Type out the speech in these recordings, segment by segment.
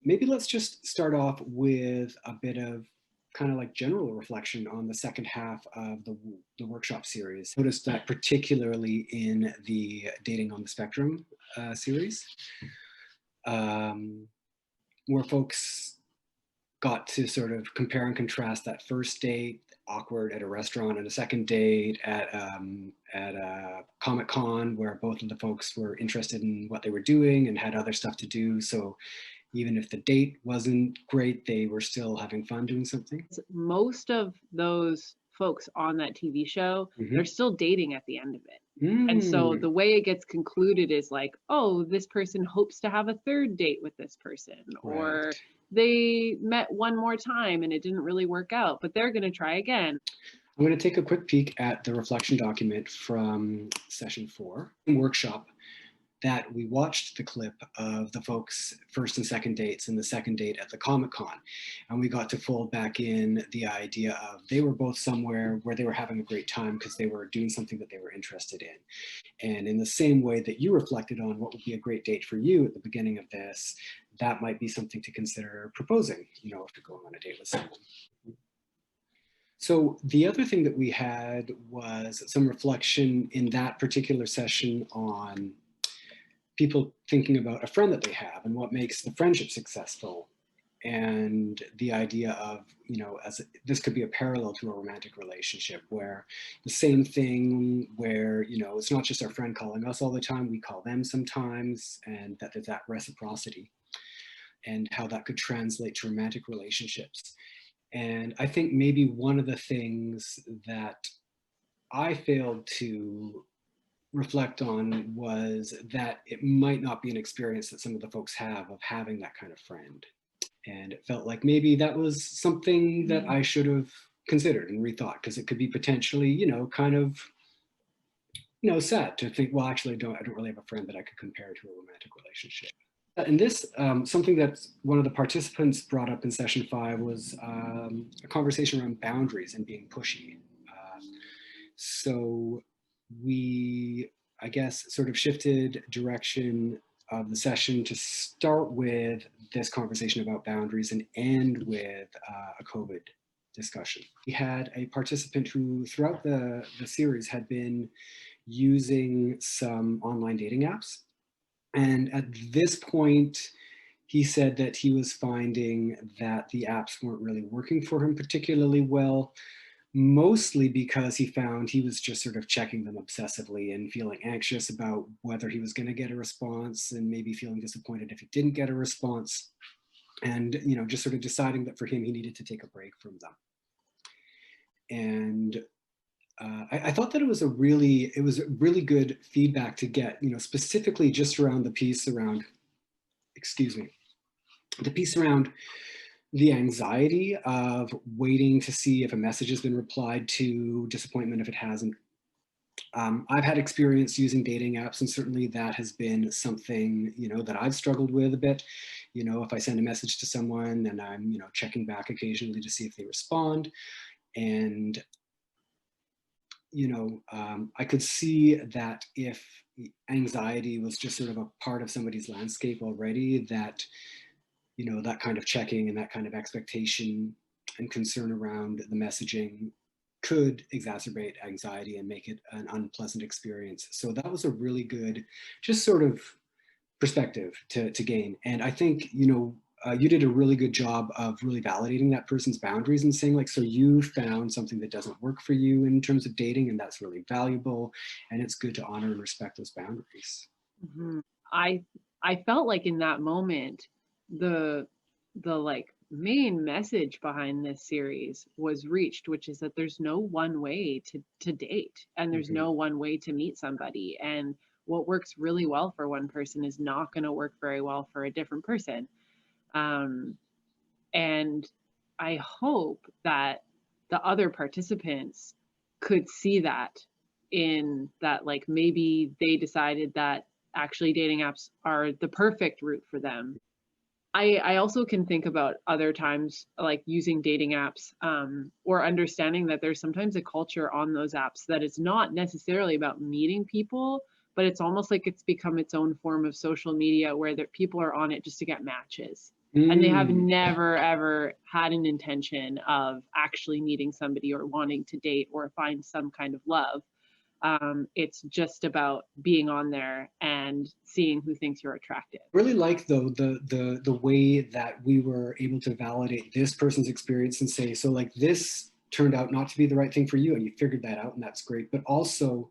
maybe let's just start off with a bit of kind of like general reflection on the second half of the workshop series. I noticed that particularly in the Dating on the Spectrum series, um, where folks got to sort of compare and contrast that first date, awkward at a restaurant, and a second date at a Comic-Con, where both of the folks were interested in what they were doing and had other stuff to do. So even if the date wasn't great, they were still having fun doing something. Most of those folks on that TV show, they're Mm-hmm. still dating at the end of it. And so Mm, the way it gets concluded is like, oh, this person hopes to have a third date with this person, right. or they met one more time and it didn't really work out, but they're going to try again. I'm going to take a quick peek at the reflection document from session 4 workshop that we watched the clip of the folks' first and second dates and the second date at the Comic-Con. And we got to fold back in the idea of they were both somewhere where they were having a great time because they were doing something that they were interested in. And in the same way that you reflected on what would be a great date for you at the beginning of this, that might be something to consider proposing, if you're going on a date with someone. So the other thing that we had was some reflection in that particular session on people thinking about a friend that they have and what makes the friendship successful, and the idea of, as this could be a parallel to a romantic relationship where the same thing where, it's not just our friend calling us all the time, we call them sometimes, and that there's that reciprocity and how that could translate to romantic relationships. And I think maybe one of the things that I failed to reflect on was that it might not be an experience that some of the folks have of having that kind of friend. And it felt like maybe that was something that I should have considered and rethought, because it could be potentially, kind of, sad to think, well, actually, I don't really have a friend that I could compare to a romantic relationship. And this, something that one of the participants brought up in session 5 was a conversation around boundaries and being pushy. So we, I guess, sort of shifted direction of the session to start with this conversation about boundaries and end with a COVID discussion. We had a participant who throughout the series had been using some online dating apps. And at this point, he said that he was finding that the apps weren't really working for him particularly well, mostly because he found he was just sort of checking them obsessively and feeling anxious about whether he was going to get a response, and maybe feeling disappointed if he didn't get a response, and just sort of deciding that for him he needed to take a break from them. And I thought that it was really good feedback to get, specifically just around the piece around, excuse me, the piece around the anxiety of waiting to see if a message has been replied to, disappointment if it hasn't. I've had experience using dating apps, and certainly that has been something, that I've struggled with a bit. If I send a message to someone and I'm, checking back occasionally to see if they respond, and I could see that if anxiety was just sort of a part of somebody's landscape already, that that kind of checking and that kind of expectation and concern around the messaging could exacerbate anxiety and make it an unpleasant experience. So that was a really good, just sort of perspective to gain. And I think, you did a really good job of really validating that person's boundaries and saying, like, so you found something that doesn't work for you in terms of dating, and that's really valuable. And it's good to honor and respect those boundaries. Mhm. I I felt like in that moment, the like main message behind this series was reached, which is that there's no one way to date, and there's Mm-hmm. no one way to meet somebody. And what works really well for one person is not going to work very well for a different person. Um, and I hope that the other participants could see that, in that, like, maybe they decided that actually dating apps are the perfect route for them. I also can think about other times, like using dating apps, or understanding that there's sometimes a culture on those apps that is not necessarily about meeting people, but it's almost like it's become its own form of social media where people are on it just to get matches. and they have Mm. never ever had an intention of actually meeting somebody or wanting to date or find some kind of love. It's just about being on there and seeing who thinks you're attractive. Really like though the way that we were able to validate this person's experience and say, so like this turned out not to be the right thing for you and you figured that out and that's great, but also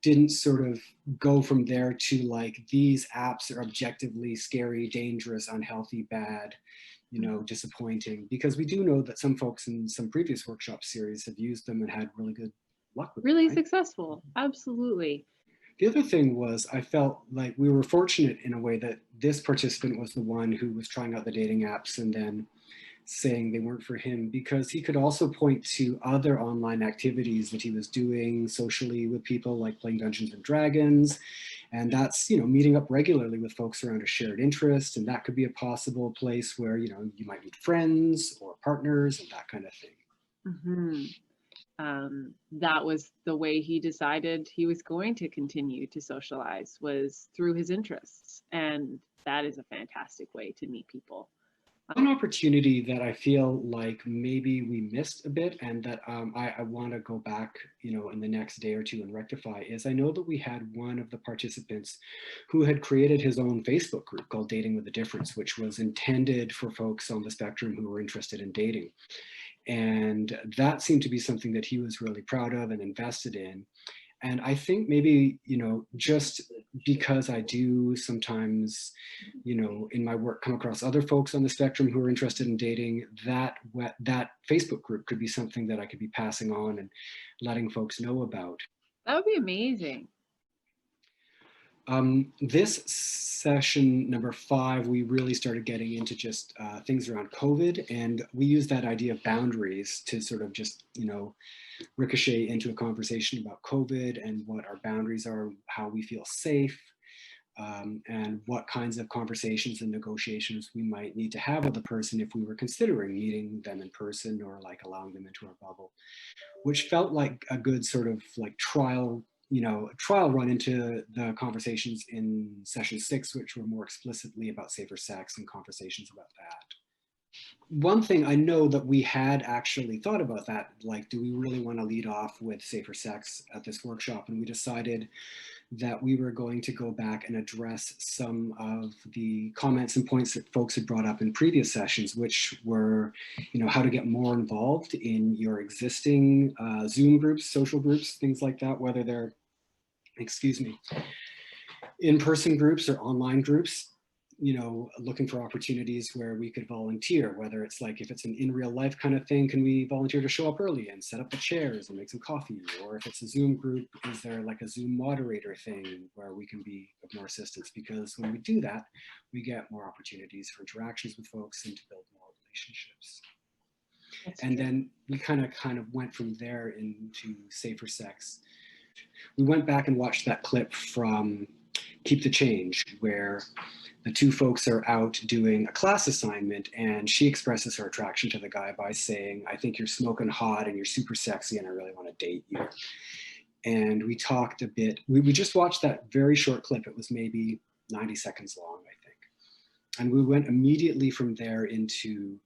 didn't sort of go from there to like these apps are objectively scary, dangerous, unhealthy, bad, disappointing, because we do know that some folks in some previous workshop series have used them and had really good luck with them, Really right? successful. Absolutely. The other thing was I felt like we were fortunate in a way that this participant was the one who was trying out the dating apps and then saying they weren't for him, because he could also point to other online activities that he was doing socially with people, like playing Dungeons and Dragons. And that's, meeting up regularly with folks around a shared interest. And that could be a possible place where, you might meet friends or partners and that kind of thing. Mm-hmm. That was the way he decided he was going to continue to socialize, was through his interests. And that is a fantastic way to meet people. One opportunity that I feel like maybe we missed a bit and that I want to go back, in the next day or two and rectify is I know that we had one of the participants who had created his own Facebook group called Dating with a Difference, which was intended for folks on the spectrum who were interested in dating. And that seemed to be something that he was really proud of and invested in. And I think maybe, just because I do sometimes, in my work come across other folks on the spectrum who are interested in dating, that Facebook group could be something that I could be passing on and letting folks know about. That would be amazing. This session number 5, we really started getting into just things around COVID, and we used that idea of boundaries to sort of just, ricochet into a conversation about COVID and what our boundaries are, how we feel safe, and what kinds of conversations and negotiations we might need to have with a person if we were considering meeting them in person or like allowing them into our bubble, which felt like a good sort of like trial run into the conversations in session 6, which were more explicitly about safer sex and conversations about that. One thing I know that we had actually thought about that, like, do we really want to lead off with safer sex at this workshop? And we decided that we were going to go back and address some of the comments and points that folks had brought up in previous sessions, which were, how to get more involved in your existing Zoom groups, social groups, things like that, whether they're, in-person groups or online groups, looking for opportunities where we could volunteer, whether it's like, if it's an in real life kind of thing, can we volunteer to show up early and set up the chairs and make some coffee? Or if it's a Zoom group, is there like a Zoom moderator thing where we can be of more assistance? Because when we do that, we get more opportunities for interactions with folks and to build more relationships. And then we kind of went from there into safer sex. We went back and watched that clip from Keep the Change, where the two folks are out doing a class assignment and she expresses her attraction to the guy by saying, I think you're smoking hot and you're super sexy and I really want to date you. And we talked a bit, we just watched that very short clip. It was maybe 90 seconds long, I think. And we went immediately from there into,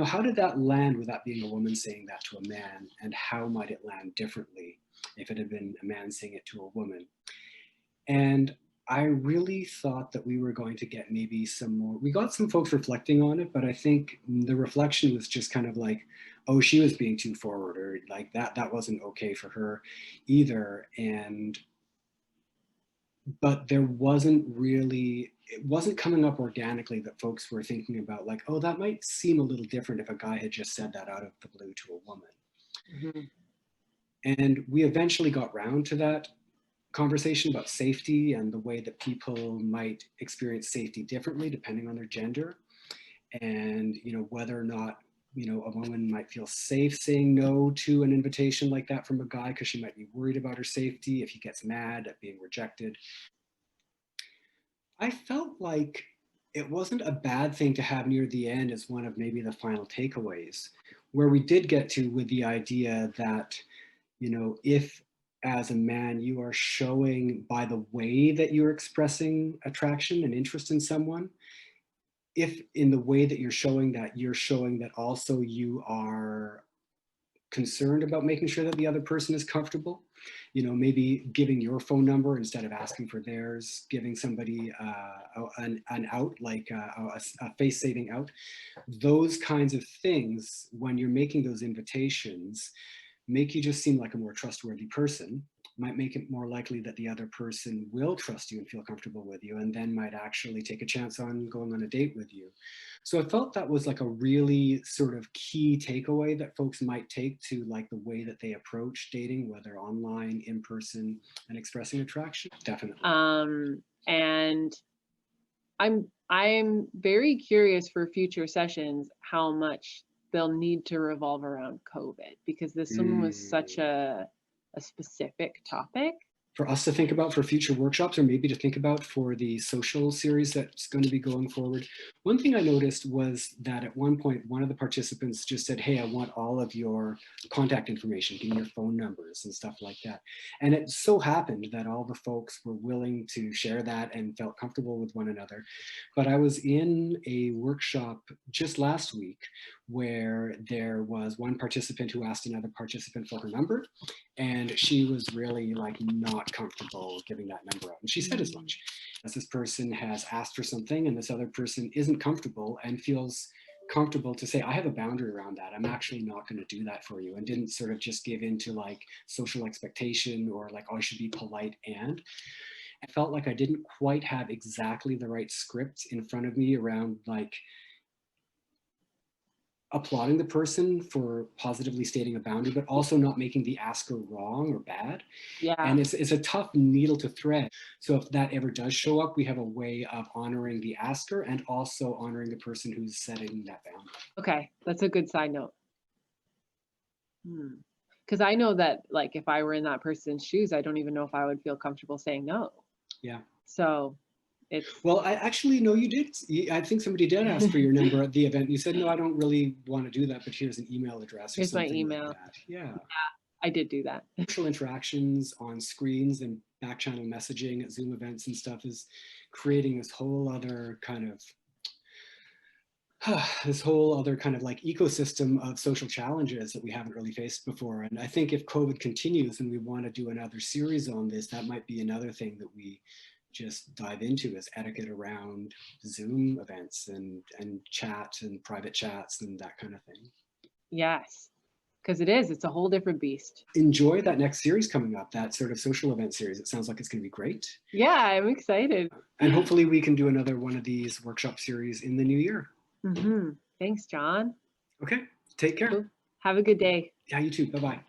how did that land with that being a woman saying that to a man, and how might it land differently if it had been a man saying it to a woman? And I really thought that we were going to get maybe some more, we got some folks reflecting on it, but I think the reflection was just kind of like, oh, she was being too forward, or like that wasn't okay for her either. But there wasn't really, it wasn't coming up organically that folks were thinking about like, oh, that might seem a little different if a guy had just said that out of the blue to a woman. Mm-hmm. And we eventually got round to that conversation about safety and the way that people might experience safety differently depending on their gender, and whether or not a woman might feel safe saying no to an invitation like that from a guy because she might be worried about her safety if he gets mad at being rejected. I felt like it wasn't a bad thing to have near the end as one of maybe the final takeaways, where we did get to with the idea that if as a man you are showing by the way that you're expressing attraction and interest in someone, if in the way that you're showing that also you are concerned about making sure that the other person is comfortable, maybe giving your phone number instead of asking for theirs, giving somebody an out, like a face saving out, those kinds of things, when you're making those invitations, make you just seem like a more trustworthy person, might make it more likely that the other person will trust you and feel comfortable with you, and then might actually take a chance on going on a date with you. So I felt that was like a really sort of key takeaway that folks might take to like the way that they approach dating, whether online, in person, and expressing attraction. Definitely. And I'm very curious for future sessions how much they'll need to revolve around COVID, because this one was such a specific topic. For us to think about for future workshops, or maybe to think about for the social series that's going to be going forward. One thing I noticed was that at one point, one of the participants just said, hey, I want all of your contact information, give me your phone numbers and stuff like that. And it so happened that all the folks were willing to share that and felt comfortable with one another. But I was in a workshop just last week where there was one participant who asked another participant for her number, and she was really like not comfortable giving that number out. And she said as much. As this person has asked for something and this other person isn't comfortable and feels comfortable to say, I have a boundary around that. I'm actually not going to do that for you, and didn't sort of just give into like social expectation or like, oh, I should be polite. And I felt like I didn't quite have exactly the right script in front of me around like applauding the person for positively stating a boundary, but also not making the asker wrong or bad. Yeah. And it's a tough needle to thread. So if that ever does show up, we have a way of honoring the asker and also honoring the person who's setting that boundary. Okay, that's a good side note. Because I know that like if I were in that person's shoes, I don't even know if I would feel comfortable saying no. Yeah. So well, I actually know you did. I think somebody did ask for your number at the event. You said, no, I don't really want to do that, but here's an email address or here's something my email. like that. Yeah. I did do that. Social interactions on screens and back channel messaging at Zoom events and stuff is creating this whole other kind of like ecosystem of social challenges that we haven't really faced before. And I think if COVID continues and we want to do another series on this, that might be another thing that we just dive into, is etiquette around Zoom events and chat and private chats and that kind of thing. Yes, because it's a whole different beast. Enjoy that next series coming up, that sort of social event series. It sounds like it's going to be great. Yeah, I'm excited. And hopefully we can do another one of these workshop series in the new year. Thanks, John. Okay, take care. Have a good day. Yeah, you too. Bye-bye.